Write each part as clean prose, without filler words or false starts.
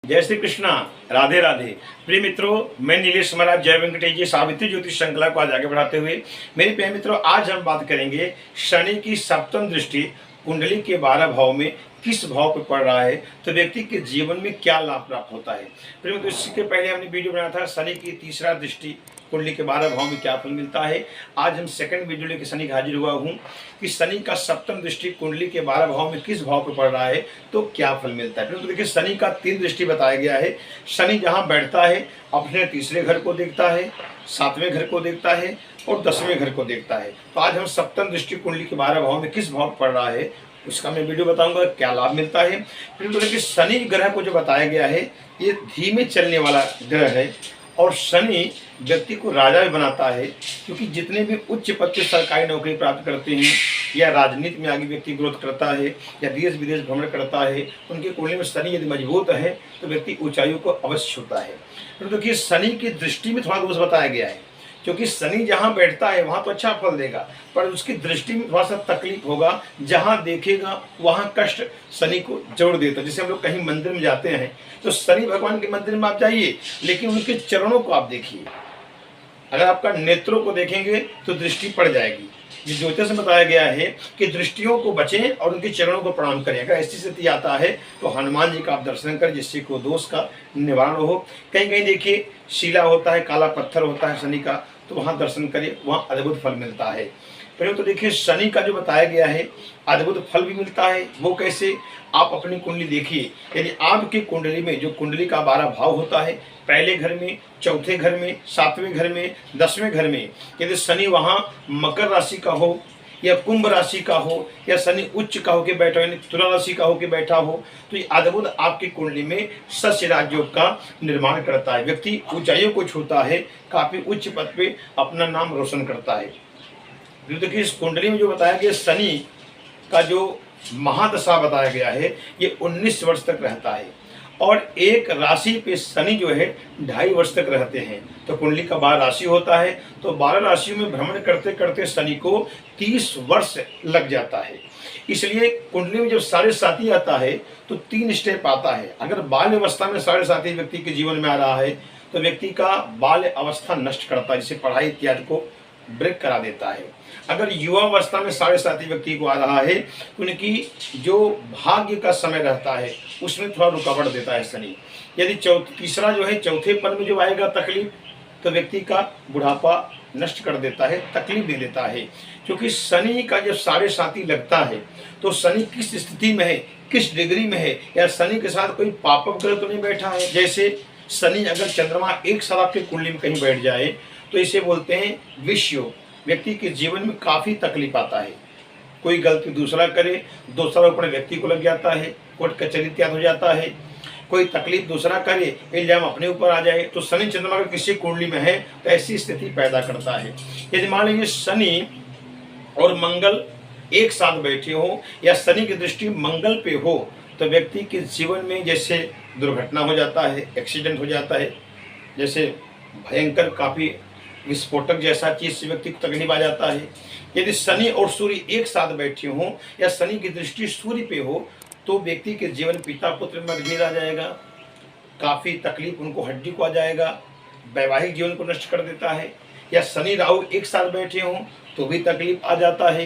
जय श्री कृष्णा। राधे राधे। प्रिय मित्रों, मैं नीलेश महाराज जय वेंकटेश जी सावित्री ज्योतिष श्रृंखला को आज आगे बढ़ाते हुए मेरे प्रिय मित्रों, आज हम बात करेंगे शनि की सप्तम दृष्टि कुंडली के 12 भाव में किस भाव पर पड़ रहा है तो व्यक्ति के जीवन में क्या लाभ प्राप्त होता है। प्रिय मित्रों, इसके पहले हमने वीडियो बनाया था शनि की तीसरा दृष्टि कुंडली के 12 भाव में क्या फल मिलता है। आज हम सेकंड वीडियो लेकर शनि का हाजिर हुआ हूँ कि शनि का सप्तम दृष्टि कुंडली के 12 भाव में किस भाव पर पड़ रहा है तो क्या फल मिलता है। तो देखिए, शनि का 3 दृष्टि बताया गया है। शनि जहाँ बैठता है अपने तीसरे घर को देखता है, 7वें घर को देखता है और 10वें घर को देखता है। तो आज हम सप्तम दृष्टि कुंडली के 12 भाव में किस भाव पर पड़ रहा है उसका मैं वीडियो बताऊंगा, क्या लाभ मिलता है। फिर देखिए, शनि ग्रह को जो बताया गया है ये धीमे चलने वाला ग्रह है और शनि व्यक्ति को राजा भी बनाता है, क्योंकि जितने भी उच्च पद पर सरकारी नौकरी प्राप्त करते हैं या राजनीति में आगे व्यक्ति ग्रोथ करता है या देश विदेश भ्रमण करता है, उनके कुंडली में शनि यदि मजबूत है तो व्यक्ति ऊंचाइयों को अवश्य छूता है। तो देखिए, शनि की दृष्टि में थोड़ा दोष बताया गया है, क्योंकि शनि जहाँ बैठता है वहाँ तो अच्छा फल देगा, पर उसकी दृष्टि में थोड़ा सा तकलीफ होगा। जहाँ देखेगा वहाँ कष्ट शनि को जोड़ देता है। जैसे हम लोग कहीं मंदिर में जाते हैं तो शनि भगवान के मंदिर में आप जाइए, लेकिन उनके चरणों को आप देखिए। अगर आपका नेत्रों को देखेंगे तो दृष्टि पड़ जाएगी। ये ज्योतिष में बताया गया है कि दृष्टियों को बचें और उनके चरणों को प्रणाम करें। अगर ऐसी स्थिति आता है तो हनुमान जी का आप दर्शन करें, जिससे को दोष का निवारण हो। कहीं कहीं देखिए शिला होता है, काला पत्थर होता है शनि का, तो वहाँ दर्शन करिए, वहाँ अद्भुत फल मिलता है। पहले तो देखिए, शनि का जो बताया गया है अद्भुत फल भी मिलता है। वो कैसे, आप अपनी कुंडली देखिए। यदि आपकी कुंडली में जो कुंडली का 12 भाव होता है, पहले घर में, चौथे घर में, 7वें घर में, 10वें घर में, यदि शनि वहाँ मकर राशि का हो या कुंभ राशि का हो या शनि उच्च का होकर बैठा हो यानी तुला राशि का होकर बैठा हो, तो ये अद्भुत आपकी कुंडली में सस्य राजयोग का निर्माण करता है। व्यक्ति ऊंचाइयों को छूता है, काफी उच्च पद पे अपना नाम रोशन करता है। देखिए, इस कुंडली में जो बताया गया शनि का जो महादशा बताया गया है ये 19 वर्ष तक रहता है और एक राशि पे शनि जो है 2.5 वर्ष तक रहते हैं। तो कुंडली का 12 राशि होता है, तो 12 राशियों में भ्रमण करते करते शनि को 30 वर्ष लग जाता है। इसलिए कुंडली में जब 7.5 आता है तो 3 स्टेप आता है। अगर बाल्य अवस्था में 7.5 व्यक्ति के जीवन में आ रहा है तो व्यक्ति का बाल्य अवस्था नष्ट करता है, जिसे पढ़ाई इत्यादि को ब्रेक करा देता है। अगर युवा अवस्था में 7.5 व्यक्ति को आ रहा है तो उनकी जो भाग्य का समय रहता है उसमें थोड़ा रुकावट देता है शनि। यदि तीसरा जो है चौथे पद में जो आएगा तकलीफ, तो व्यक्ति का बुढ़ापा नष्ट कर देता है, तकलीफ दे देता है। क्योंकि शनि का जब 7.5 लगता है तो शनि किस स्थिति में है, किस डिग्री में है, या शनि के साथ कोई पापक ग्रह तो नहीं बैठा है। जैसे शनि अगर चंद्रमा एक साल आपके कुंडली में कहीं बैठ जाए तो इसे बोलते हैं विष योग। व्यक्ति के जीवन में काफ़ी तकलीफ आता है। कोई गलती दूसरा करे, दूसरा अपने व्यक्ति को लग जाता है, कोर्ट कचहरी इत्यादि हो जाता है। कोई तकलीफ दूसरा करे, इल्जाम अपने ऊपर आ जाए। तो शनि चंद्रमा अगर किसी कुंडली में है तो ऐसी स्थिति पैदा करता है। यदि मान लीजिए शनि और मंगल एक साथ बैठे हो या शनि की दृष्टि मंगल पे हो तो व्यक्ति के जीवन में जैसे दुर्घटना हो जाता है, एक्सीडेंट हो जाता है, जैसे भयंकर काफ़ी विस्फोटक जैसा चीज से व्यक्ति को तकलीफ आ जाता है। यदि शनि और सूर्य एक साथ बैठे हों या शनि की दृष्टि सूर्य पे हो तो व्यक्ति के जीवन पिता पुत्र में मतभेद आ जाएगा, काफ़ी तकलीफ उनको हड्डी को आ जाएगा, वैवाहिक जीवन को नष्ट कर देता है। या शनि राहु एक साथ बैठे हों तो भी तकलीफ आ जाता है।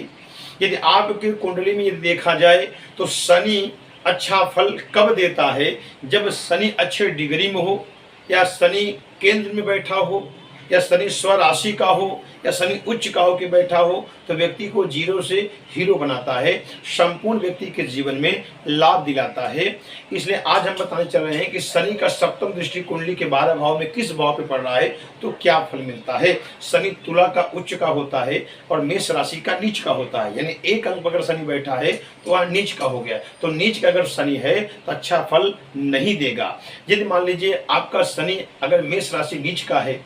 यदि आपकी कुंडली में यदि देखा जाए तो शनि अच्छा फल कब देता है, जब शनि अच्छे डिग्री में हो या शनि केंद्र में बैठा हो या शनि स्वराशि का हो या शनि उच्च का हो के बैठा हो, तो व्यक्ति को जीरो से हीरो बनाता है, संपूर्ण व्यक्ति के जीवन में लाभ दिलाता है। इसलिए आज हम बताने चल रहे हैं कि शनि का सप्तम दृष्टि कुंडली के 12 भाव में किस भाव पे पड़ रहा है तो क्या फल मिलता है। शनि तुला का उच्च का होता है और मेष राशि का नीच का होता है, यानी एक अंक अगर शनि बैठा है तो वह नीच का हो गया। तो नीच का अगर शनि है तो अच्छा फल नहीं देगा। यदि मान लीजिए आपका शनि अगर मेष राशि नीच का है,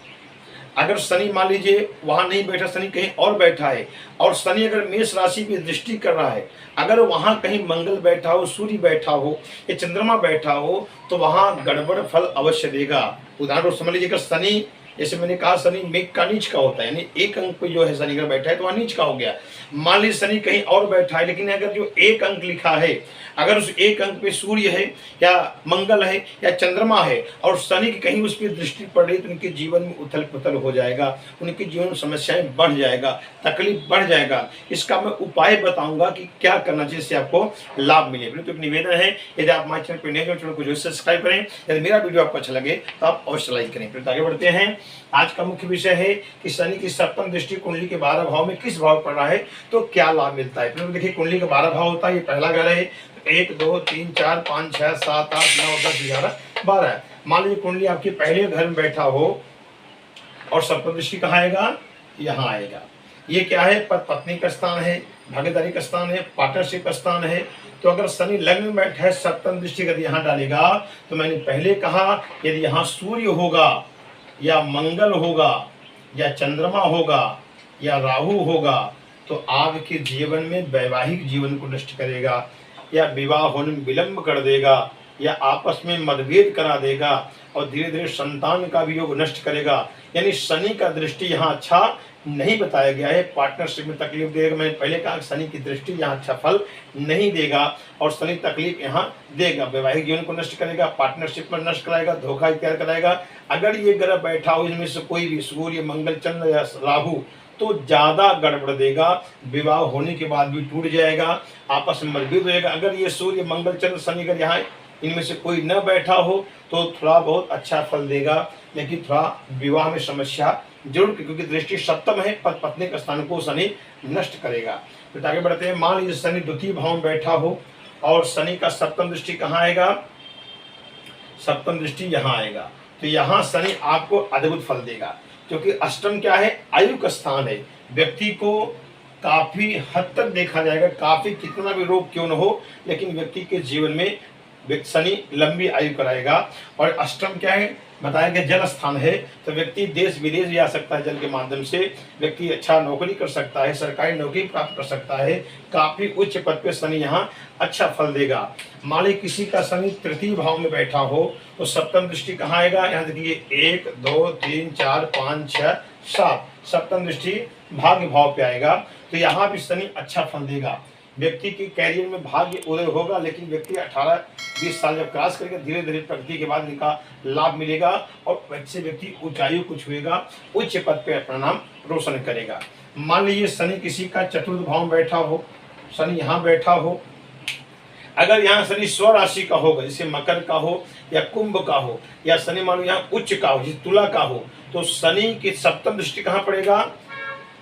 अगर शनि मान लीजिए वहां नहीं बैठा, शनि कहीं और बैठा है और शनि अगर मेष राशि की दृष्टि कर रहा है, अगर वहां कहीं मंगल बैठा हो, सूर्य बैठा हो या चंद्रमा बैठा हो तो वहां गड़बड़ फल अवश्य देगा। उदाहरण समझ लीजिए, शनि जैसे मैंने कहा शनि मेघ का नीच का होता है, यानी एक अंक पे जो है शनि अगर बैठा है तो वह नीच का हो गया। मान लीजिए शनि कहीं और बैठा है, लेकिन अगर जो एक अंक लिखा है, अगर उस एक अंक पे सूर्य है या मंगल है या चंद्रमा है और शनि की कहीं उस पर दृष्टि पड़ रही, तो उनके जीवन में उथल पुथल हो जाएगा, उनके जीवन में समस्याएं बढ़ जाएगा, तकलीफ बढ़ जाएगा। इसका मैं उपाय बताऊंगा कि क्या करना चाहिए जिससे आपको लाभ मिले। तो एक निवेदन है, यदि आप हमारे चैनल पर नए हो चैनल को जरूर सब्सक्राइब करें। यदि मेरा वीडियो आपको अच्छा लगे तो आप अवश्य लाइक करें। फिर आगे बढ़ते हैं। आज का मुख्य विषय है कि शनि की सप्तम दृष्टि कुंडली के 12 भाव में किस भाव पड़ रहा है तो क्या लाभ मिलता है। फिर देखिए कुंडली का 12 भाव होता है, ये पहला घर है, 1 2 3 4 5 6 7 8 9 10 11 12। मान लीजिए कुंडली आपके पहले घर में बैठा हो और सप्तम दृष्टि कहाँ आएगा, यहाँ आएगा। ये क्या है, पति पत्नी का स्थान है, भागीदारी का स्थान है, पार्टनरशिप का स्थान है। तो अगर शनि लग्न में बैठा है, सप्तम दृष्टि यदि यहाँ डालेगा, तो मैंने पहले कहा यदि यहाँ सूर्य होगा या मंगल होगा या चंद्रमा होगा या राहु होगा तो आपके जीवन में वैवाहिक जीवन को नष्ट करेगा या विवाह होने में विलंब कर देगा या आपस में मतभेद करा देगा और धीरे धीरे संतान का भी योग नष्ट करेगा। यानी शनि का दृष्टि यहाँ अच्छा नहीं बताया गया है, पार्टनरशिप में तकलीफ देगा। मैंने पहले कहा शनि की दृष्टि यहाँ अच्छा फल नहीं देगा और शनि तकलीफ यहाँ देगा, वैवाहिक जीवन को नष्ट करेगा, पार्टनरशिप में नष्ट कराएगा, धोखा इत्यादि कराएगा। अगर ये ग्रह बैठा हो इनमें से कोई भी सूर्य मंगल चंद्र या राहु तो ज्यादा गड़बड़ देगा, विवाह होने के बाद भी टूट जाएगा, आपस में मतभेद हो जाएगा। अगर ये सूर्य मंगल चंद्र शनि अगर यहाँ इनमें से कोई न बैठा हो तो थोड़ा बहुत अच्छा फल देगा, लेकिन थोड़ा विवाह में समस्या जरूर, क्योंकि दृष्टि सप्तम है, पति पत्नी के स्थान को शनि नष्ट करेगा। तो आगे बढ़ते हैं। मान लीजिए शनि द्वितीय भाव में बैठा हो और शनि का सप्तम दृष्टि कहाँ आएगा, सप्तम दृष्टि यहाँ आएगा, तो यहाँ शनि आपको अद्भुत फल देगा, क्योंकि अष्टम क्या है, आयु का स्थान है। व्यक्ति को काफी हद तक देखा जाएगा, काफी कितना भी रोग क्यों न हो, लेकिन व्यक्ति के जीवन में शनि लंबी आयु कराएगा। और अष्टम क्या है, बताया गया जल स्थान है, तो व्यक्ति देश विदेश भी आ सकता है जल के माध्यम से, व्यक्ति अच्छा नौकरी कर सकता है, सरकारी नौकरी प्राप्त कर सकता है, काफी उच्च पद पे शनि यहाँ अच्छा फल देगा। मान लीजिए किसी का शनि तृतीय भाव में बैठा हो तो सप्तम दृष्टि कहाँ आएगा, यहाँ देखिए 1 2 3 4 5 6 7, सप्तम दृष्टि भाग्य भाव पे आएगा, तो यहाँ भी शनि अच्छा फल देगा। व्यक्ति की कैरियर में भाग्य उदय होगा, लेकिन व्यक्ति 18-20 साल जब क्रॉस करेगा धीरे धीरे प्रगति के बाद इनका लाभ मिलेगा और वैसे व्यक्ति ऊंचाइयों को छुएगा, उच्च पद पे अपना नाम रोशन करेगा। मान लीजिए शनि किसी का चतुर्थ भाव में बैठा हो, शनि यहाँ बैठा हो, अगर यहाँ शनि स्व राशि का होगा, जैसे मकर का हो या कुंभ का हो, या शनि मान लो यहाँ उच्च का हो जैसे तुला का हो, तो शनि की सप्तम दृष्टि कहाँ पड़ेगा,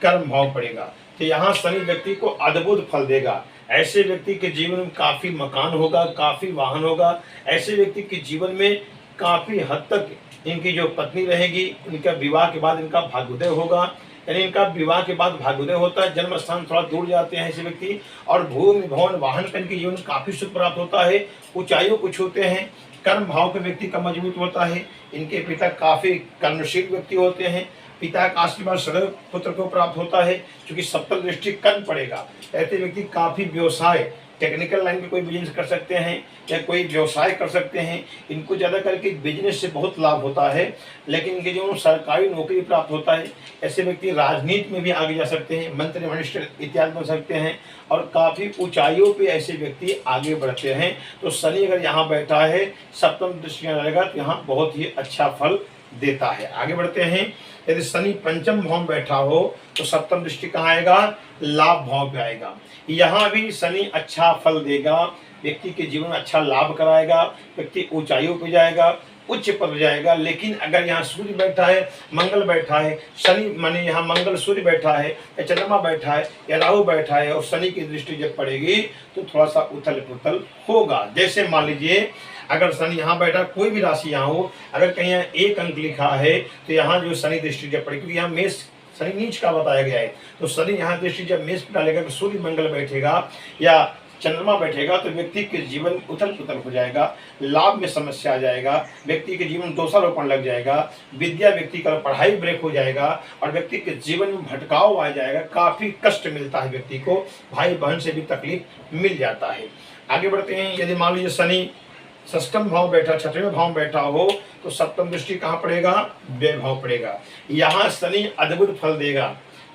कर्म भाव पड़ेगा, तो यहाँ शनि व्यक्ति को अद्भुत फल देगा। ऐसे व्यक्ति के जीवन में काफी मकान होगा, काफी वाहन होगा, ऐसे व्यक्ति के जीवन में काफी हद तक इनकी जो पत्नी रहेगी, इनका विवाह के बाद इनका भाग्योदय होगा, यानी इनका विवाह के बाद भाग्योदय होता है, जन्म स्थान थोड़ा दूर जाते हैं ऐसे व्यक्ति, और भूमि भवन वाहन पर इनके जीवन में काफी सुख प्राप्त होता है, ऊंचाइयों को छूते हैं। कर्म भाव के व्यक्ति का मजबूत होता है, इनके पिता काफी कर्मशील व्यक्ति होते हैं, पिता का आशीर्वाद सदैव पुत्र को प्राप्त होता है, क्योंकि सप्तम दृष्टि कर्म पड़ेगा। ऐसे व्यक्ति काफी व्यवसाय, टेक्निकल लाइन में कोई बिजनेस कर सकते हैं या कोई व्यवसाय कर सकते हैं, इनको ज़्यादा करके बिजनेस से बहुत लाभ होता है, लेकिन इनके जो सरकारी नौकरी प्राप्त होता है। ऐसे व्यक्ति राजनीति में भी आगे जा सकते हैं, मंत्री मिनिस्टर इत्यादि बन सकते हैं और काफ़ी ऊंचाइयों पे ऐसे व्यक्ति आगे बढ़ते हैं। तो शनि अगर यहाँ बैठा है, सप्तम दृष्टि रहेगा तो यहाँ बहुत ही अच्छा फल देता है। आगे बढ़ते हैं। यदि शनि पंचम भाव में बैठा हो तो सप्तम दृष्टि कहाँ आएगा, लाभ भाव पे आएगा। यहाँ भी शनि अच्छा फल देगा, व्यक्ति के जीवन में अच्छा लाभ कराएगा, व्यक्ति ऊंचाइयों पे जाएगा, उच्च पद जाएगा। लेकिन अगर यहाँ सूर्य बैठा है, मंगल बैठा है, शनि माने यहाँ मंगल सूर्य बैठा है या चंद्रमा बैठा है या राहु बैठा है और शनि की दृष्टि जब पड़ेगी तो थोड़ा सा उथल पुथल होगा। जैसे मान लीजिए अगर शनि यहाँ बैठा, कोई भी राशि यहाँ हो, अगर कहीं यहाँ एक अंक लिखा है तो यहाँ जो शनि दृष्टि जब पड़ेगी, क्योंकि यहाँ मेष शनि नीच का बताया गया है, तो शनि यहाँ दृष्टि जब मेष पर डालेगा तो सूर्य मंगल बैठेगा या चंद्रमा बैठेगा तो व्यक्ति के जीवन उथल पुथल हो जाएगा, लाभ में समस्या आ जाएगा, व्यक्ति के जीवन दोषारोपण लग जाएगा, विद्या व्यक्ति का पढ़ाई ब्रेक हो जाएगा और व्यक्ति के जीवन में भटकाव आ जाएगा, काफी कष्ट मिलता है व्यक्ति को, भाई बहन से भी तकलीफ मिल जाता है। आगे बढ़ते हैं। यदि मान लीजिए शनि षष्ठम भाव बैठा, छठवें भाव बैठा हो तो सप्तम दृष्टि कहाँ पड़ेगा, व्यय भाव पड़ेगा। यहाँ शनि अद्भुत फल देगा,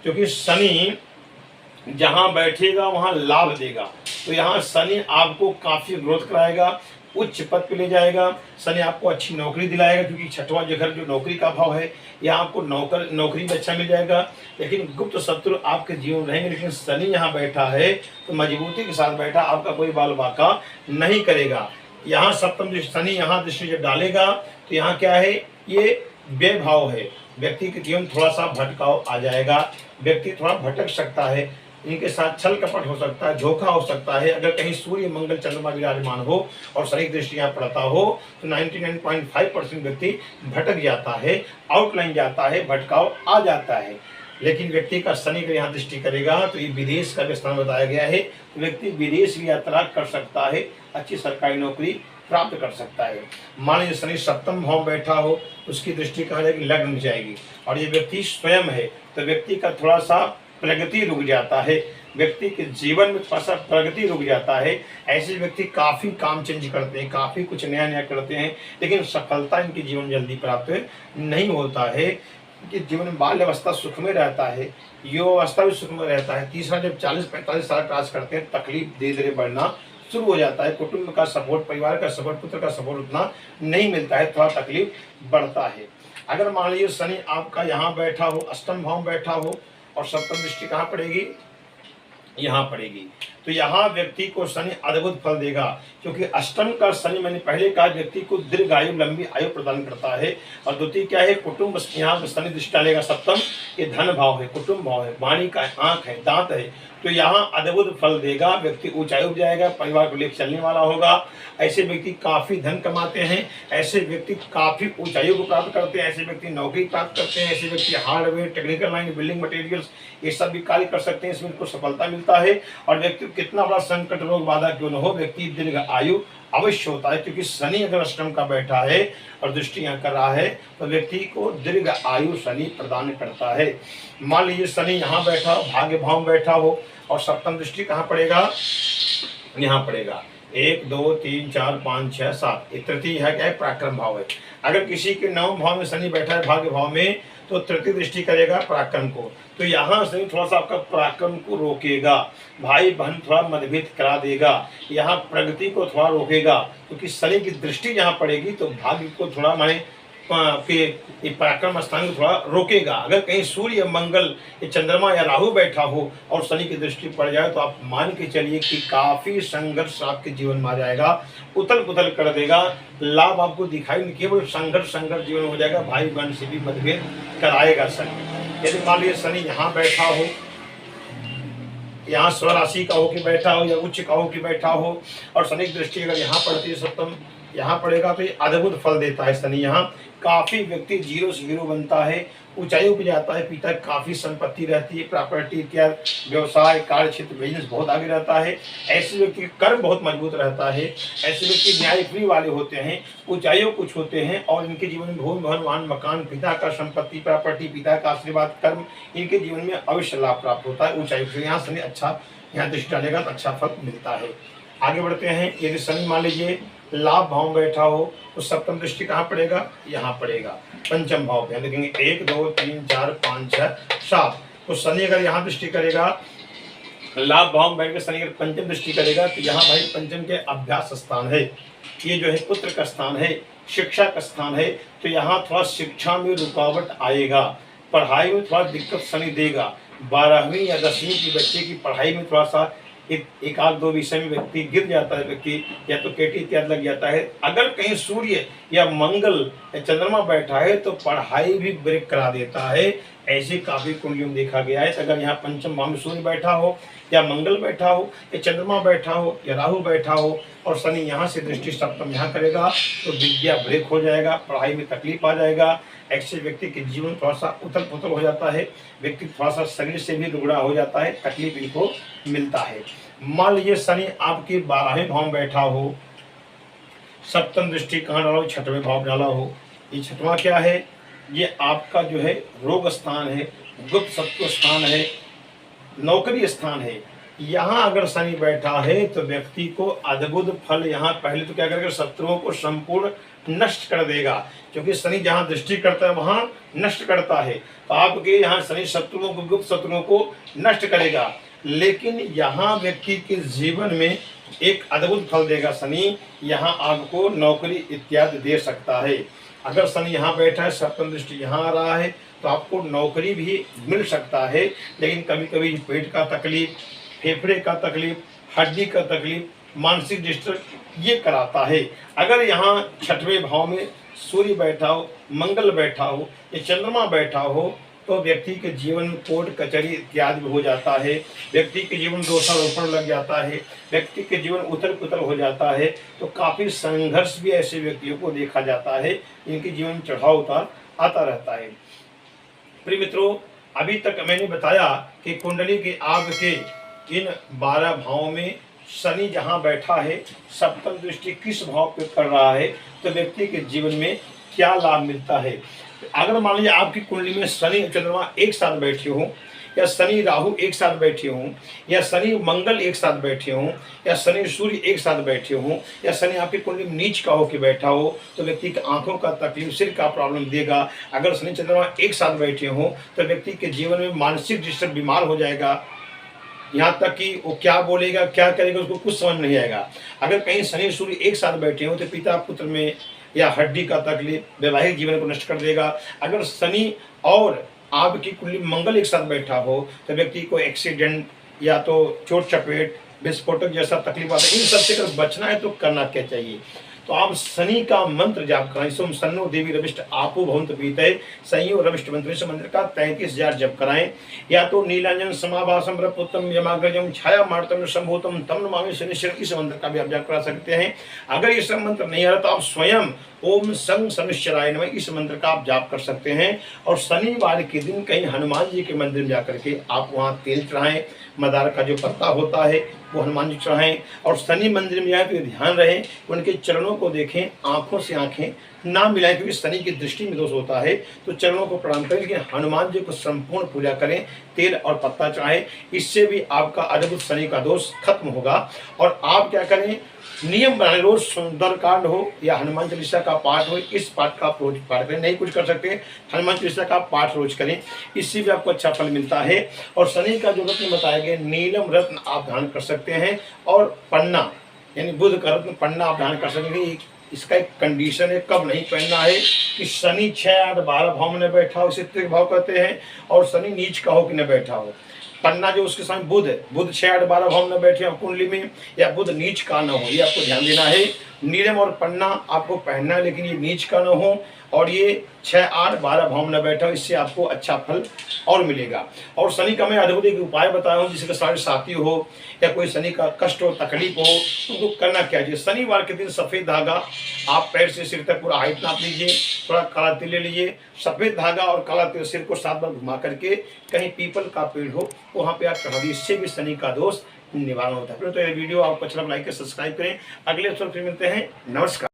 क्योंकि शनि जहां बैठेगा वहां लाभ देगा। तो यहाँ शनि आपको काफी ग्रोथ कराएगा, उच्च पद पे ले जाएगा। शनि आपको अच्छी नौकरी दिलाएगा, क्योंकि छठवां घर जो नौकरी का भाव है, यहाँ आपको नौकरी भी अच्छा मिल जाएगा। लेकिन गुप्त शत्रु आपके जीवन रहेंगे, लेकिन शनि यहाँ बैठा है तो मजबूती के साथ बैठा, आपका कोई बाल बाका नहीं करेगा। यहाँ सप्तम दृष्टि शनि यहाँ दृष्टि जब डालेगा तो यहाँ क्या है, ये व्यय भाव है। व्यक्ति के जीवन थोड़ा सा भटकाव आ जाएगा, व्यक्ति थोड़ा भटक सकता है, इनके साथ छल कपट हो सकता है, धोखा हो सकता है। अगर कहीं सूर्य मंगल चंद्रमा विराजमान हो और शनि दृष्टि यहाँ पड़ता हो तो 99.5% व्यक्ति भटक जाता है, आउटलाइन जाता है, भटकाव आ जाता है। लेकिन व्यक्ति का शनि का यहाँ दृष्टि करेगा तो ये विदेश का भी स्थान बताया गया है, तो व्यक्ति विदेश की यात्रा कर सकता है, अच्छी सरकारी नौकरी प्राप्त कर सकता है। मान लीजिए शनि सप्तम भाव बैठा हो, उसकी दृष्टि कहाँ जाएगी, लग्न में जाएगी, और ये व्यक्ति स्वयं है तो व्यक्ति का थोड़ा सा प्रगति रुक जाता है, व्यक्ति के जीवन में थोड़ा सा प्रगति रुक जाता है। ऐसे व्यक्ति काफ़ी काम चेंज करते हैं, काफ़ी कुछ नया नया करते हैं, लेकिन सफलता इनके जीवन जल्दी प्राप्त नहीं होता है। कि जीवन में बाल्य अवस्था सुख में रहता है, युवा अवस्था भी सुख में रहता है, तीसरा जब 40-45 साल क्रॉस करते हैं तकलीफ धीरे धीरे बढ़ना शुरू हो जाता है। कुटुंब का सपोर्ट, परिवार का सपोर्ट, पुत्र का सपोर्ट उतना नहीं मिलता है, थोड़ा तकलीफ बढ़ता है। अगर मान लीजिए शनि आपका यहाँ बैठा हो, अष्टम भाव बैठा हो और सप्तम दृष्टि कहाँ पड़ेगी, यहाँ पड़ेगी, तो यहाँ व्यक्ति को शनि अद्भुत फल देगा, क्योंकि अष्टम का शनि मैंने पहले कहा व्यक्ति को दीर्घ आयु, लंबी आयु प्रदान करता है। और द्वितीय क्या है, कुटुंब, यहाँ शनि दृष्टि डालेगा सप्तम, ये धन भाव है, कुटुंब भाव है, वाणी का आंख है, दांत है, तो यहाँ अद्भुत फल देगा। व्यक्ति ऊंचाई उठ जाएगा, परिवार को लेकर चलने वाला होगा। ऐसे व्यक्ति काफी धन कमाते हैं, ऐसे व्यक्ति काफी ऊंचाइयों को प्राप्त करते हैं, ऐसे व्यक्ति नौकरी प्राप्त करते हैं, ऐसे व्यक्ति hardware, technical line, building materials, ये सब भी कार्य कर सकते हैं, इसमें उनको सफलता मिलता है। और व्यक्ति कितना बड़ा संकट, रोग, बाधा क्यों न हो, व्यक्ति दीर्घ आयु अवश्य होता है, क्योंकि शनि अगर अष्टम का बैठा है और दृष्टि यहाँ कर रहा है तो व्यक्ति को दीर्घ आयु शनि प्रदान करता है। मान लीजिए शनि यहाँ बैठा हो, भाग्य भाव में बैठा हो और सप्तम दृष्टि कहाँ पड़ेगा, यहाँ पड़ेगा 1 2 3 4 5 6 7, तृतीय है क्या है, पराक्रम भाव है। अगर किसी के नवम भाव में शनि बैठा है भाग्य भाव में तो तृतीय दृष्टि करेगा पराक्रम को, तो यहाँ शनि थोड़ा सा आपका पराक्रम को रोकेगा, भाई बहन थोड़ा मतभेद करा देगा, यहाँ प्रगति को थोड़ा रोकेगा, क्योंकि शनि की दृष्टि जहाँ पड़ेगी तो भाग्य को थोड़ा माने कि पराक्रम स्थान को थोड़ा रोकेगा। अगर कहीं सूर्य, मंगल, चंद्रमा या राहु बैठा हो और शनि की दृष्टि पड़ जाए तो आप मान के चलिए कि काफी संघर्ष आपके जीवन में आ जाएगा, उथल पुथल कर देगा, लाभ आपको दिखाई नहीं, केवल संघर्ष जीवन हो जाएगा, भाई बहन से भी मतभेद कराएगा शनि। यदि मान लीजिए शनि यहाँ बैठा हो, यहाँ स्वराशि का हो कि बैठा हो या उच्च का हो कि बैठा हो और शनि की दृष्टि अगर यहाँ पड़ती है सप्तम यहाँ पड़ेगा तो ये अद्भुत फल देता है शनि। यहाँ काफी व्यक्ति जीरो से हीरो बनता है, ऊंचाइयों पे जाता है, पिता काफी संपत्ति रहती है, प्रॉपर्टी इत्यादि, व्यवसाय, कार्य क्षेत्र, बिजनेस बहुत आगे रहता है। ऐसे व्यक्ति का कर्म बहुत मजबूत रहता है, ऐसे व्यक्ति न्यायप्रिय वाले होते हैं, ऊंचाइयों कुछ होते हैं और इनके जीवन में भूमि, भवन, वाहन, मकान, पिता का संपत्ति, प्रॉपर्टी, पिता का आशीर्वाद, कर्म, इनके जीवन में अवश्य लाभ प्राप्त होता है ऊंचाई से। यहाँ शनि अच्छा यहाँ दृष्टि डालेगा तो अच्छा फल मिलता है। आगे बढ़ते हैं। यदि शनि मान लीजिए लाभ भाव में बैठा हो तो सप्तम दृष्टि कहाँ पड़ेगा, यहाँ पड़ेगा पंचम भाव पे। देखेंगे 1 2 3 4 5 6 7, तो शनि अगर यहाँ दृष्टि करेगा, लाभ भाव में बैठ कर शनि अगर पंचम दृष्टि करेगा तो यहाँ भाई पंचम के अभ्यास स्थान है, ये जो है पुत्र का स्थान है, शिक्षा का स्थान है, तो यहाँ थोड़ा शिक्षा में रुकावट आएगा, पढ़ाई में थोड़ा दिक्कत शनि देगा। 12वीं या 10वीं की बच्चे की पढ़ाई में थोड़ा सा एक आध दो विषय में व्यक्ति गिर जाता है, व्यक्ति या तो केटी इत्यादि लग जाता है। अगर कहीं सूर्य या मंगल या चंद्रमा बैठा है तो पढ़ाई भी ब्रेक करा देता है, ऐसी काफी कुंडलियों में देखा गया है। तो अगर यहाँ पंचम भाव में सूर्य बैठा हो या मंगल बैठा हो या चंद्रमा बैठा हो या राहु बैठा हो और शनि यहाँ से दृष्टि सप्तम यहाँ करेगा तो विद्या ब्रेक हो जाएगा, पढ़ाई में तकलीफ आ जाएगा। ऐसे व्यक्ति के जीवन थोड़ा सा उथल पुथल हो जाता है, व्यक्ति थोड़ा सा शरीर से भी दुगड़ा हो जाता है, तकलीफ इनको मिलता है। मान लीजिए शनि आपके 12वें भाव में बैठा हो, सप्तम दृष्टि कहाँ डाला हो, 6वें भाव डाला हो। ये 6वां क्या है, ये आपका जो है रोग स्थान है, गुप्त शत्रु स्थान है, नौकरी स्थान है। यहाँ अगर शनि बैठा है तो व्यक्ति को अद्भुत फल, यहाँ पहले तो क्या करेगा, शत्रुओं को संपूर्ण नष्ट कर देगा, क्योंकि शनि जहाँ दृष्टि करता है वहाँ नष्ट करता है। तो आपके यहाँ शनि शत्रुओं को, गुप्त शत्रुओं को नष्ट करेगा। लेकिन यहाँ व्यक्ति के जीवन में एक अद्भुत फल देगा शनि, यहाँ आपको नौकरी इत्यादि दे सकता है। अगर शनि यहाँ बैठा है, सप्तम दृष्टि यहाँ आ रहा है, तो आपको नौकरी भी मिल सकता है। लेकिन कभी कभी पेट का तकलीफ, फेफड़े का तकलीफ, हड्डी का तकलीफ, मानसिक डिस्टर्ब ये कराता है। अगर यहाँ छठवें भाव में सूर्य बैठा हो, मंगल बैठा हो या चंद्रमा बैठा हो, तो व्यक्ति के जीवन में कोर्ट कचहरी इत्यादि हो जाता है, व्यक्ति के जीवन दोषारोपण लग जाता है, व्यक्ति के जीवन उथल पुथल हो जाता है। तो काफ़ी संघर्ष भी ऐसे व्यक्तियों को देखा जाता है, इनके जीवन चढ़ाव उतार आता रहता है। प्रिय मित्रों, अभी तक मैंने बताया कि कुंडली के आपके इन 12 भावों में शनि जहाँ बैठा है, सप्तम दृष्टि किस भाव पे कर रहा है, तो व्यक्ति के जीवन में क्या लाभ मिलता है। अगर मान लीजिए आपकी कुंडली में शनि चंद्रमा एक साथ बैठे हों, या शनि राहु एक साथ बैठे हों, या शनि मंगल एक साथ बैठे हों, या शनि सूर्य एक साथ बैठे हों, या शनि आपकी कुंडली में नीच का होकर बैठा हो, तो व्यक्ति की आंखों का तकलीफ, सिर का प्रॉब्लम देगा। अगर शनि चंद्रमा एक साथ बैठे हों तो व्यक्ति के जीवन में मानसिक डिस्टर्ब, बीमार हो जाएगा, यहाँ तक कि वो क्या बोलेगा क्या करेगा उसको कुछ समझ नहीं आएगा। अगर कहीं शनि सूर्य एक साथ बैठे हो तो पिता पुत्र में या हड्डी का तकलीफ, वैवाहिक जीवन को नष्ट कर देगा। अगर शनि और आपकी कुंडली मंगल एक साथ बैठा हो तो व्यक्ति को एक्सीडेंट या तो चोट चपेट, विस्फोटक जैसा तकलीफ आता है। इन सबसे अगर बचना है तो करना क्या चाहिए, तो आप शनि का मंत्र जाप कराएं। सोम सन्नो देवी रविष्ट आपो भवंत पीते संयो रविष्ट मंत्र, इस मंत्र का 33,000 जप कराएं। या तो नीलांजन समाभासम रपुत्तम यमाग्रजम छाया मार्तम संभूतम तम नमामि शनिश्चर, इस मंत्र का भी आप जाप करा सकते हैं। अगर ये सब मंत्र नहीं आ रहा तो आप स्वयं ओम सं शनिश्चराय नमः इस मंत्र का आप जाप कर सकते हैं। और शनिवार के दिन कहीं हनुमान जी के मंदिर में जाकर के आप वहाँ तेल चढ़ाएं, मदार का जो पत्ता होता है वो हनुमान जी चढ़ाएं। और शनि मंदिर में जाए तो ध्यान रहे उनके चरणों को देखें, आंखों से आंखें ना मिलाएं, क्योंकि शनि की दृष्टि में दोष होता है। तो चरणों को प्रणाम करें, लेकिन हनुमान जी को संपूर्ण पूजा करें, तेल और पत्ता चढ़ाएं। इससे भी आपका अद्भुत शनि का दोष खत्म होगा। और आप क्या करें, नियम बनाए, रोज सुंदरकांड हो या हनुमान चालीसा का पाठ हो, इस पाठ का रोज पाठ करें। नहीं कुछ कर सकते, हनुमान चालीसा का पाठ रोज करें, इससे भी आपको अच्छा फल मिलता है। और शनि का जो रत्न बताया गया, नीलम रत्न आप धारण कर सकते हैं। और पन्ना यानी बुध का रत्न पन्ना आप धारण कर सकेंगे। इसका एक कंडीशन है, कब नहीं पहनना है, कि शनि 6, 8, 12 भाव में न बैठा हो, इसे त्रिक भाव कहते हैं। और शनि नीच का हो कि न बैठा हो। पन्ना जो उसके सामने बुध 6, 8, 12 भाव में बैठे हो कुंडली में, या बुध नीच का न हो, ये आपको ध्यान देना है। नीलम और पन्ना आपको पहनना है, लेकिन ये नीच का न हो और ये 6, 8, 12 भाव में बैठा हो, इससे आपको अच्छा फल और मिलेगा। और शनि का मैं अद्भुत एक उपाय बताया हूँ, जिसके सारे साथी हो या कोई शनि का कष्ट हो, तकलीफ हो, उनको करना क्या चाहिए। शनिवार के दिन सफ़ेद धागा आप पैर से सिर तक पूरा हाइट नाप लीजिए, थोड़ा काला तिल ले लीजिए, सफ़ेद धागा और काला तिल सिर को 7 बार घुमा करके कहीं पीपल का पेड़ हो वहाँ पे आप चढ़ा दीजिए, इससे भी शनि का दोष निवारण होता है। तो ये वीडियो आपको अच्छा लगा, लाइक सब्सक्राइब करें। अगले एपिसोड फिर मिलते हैं। नमस्कार।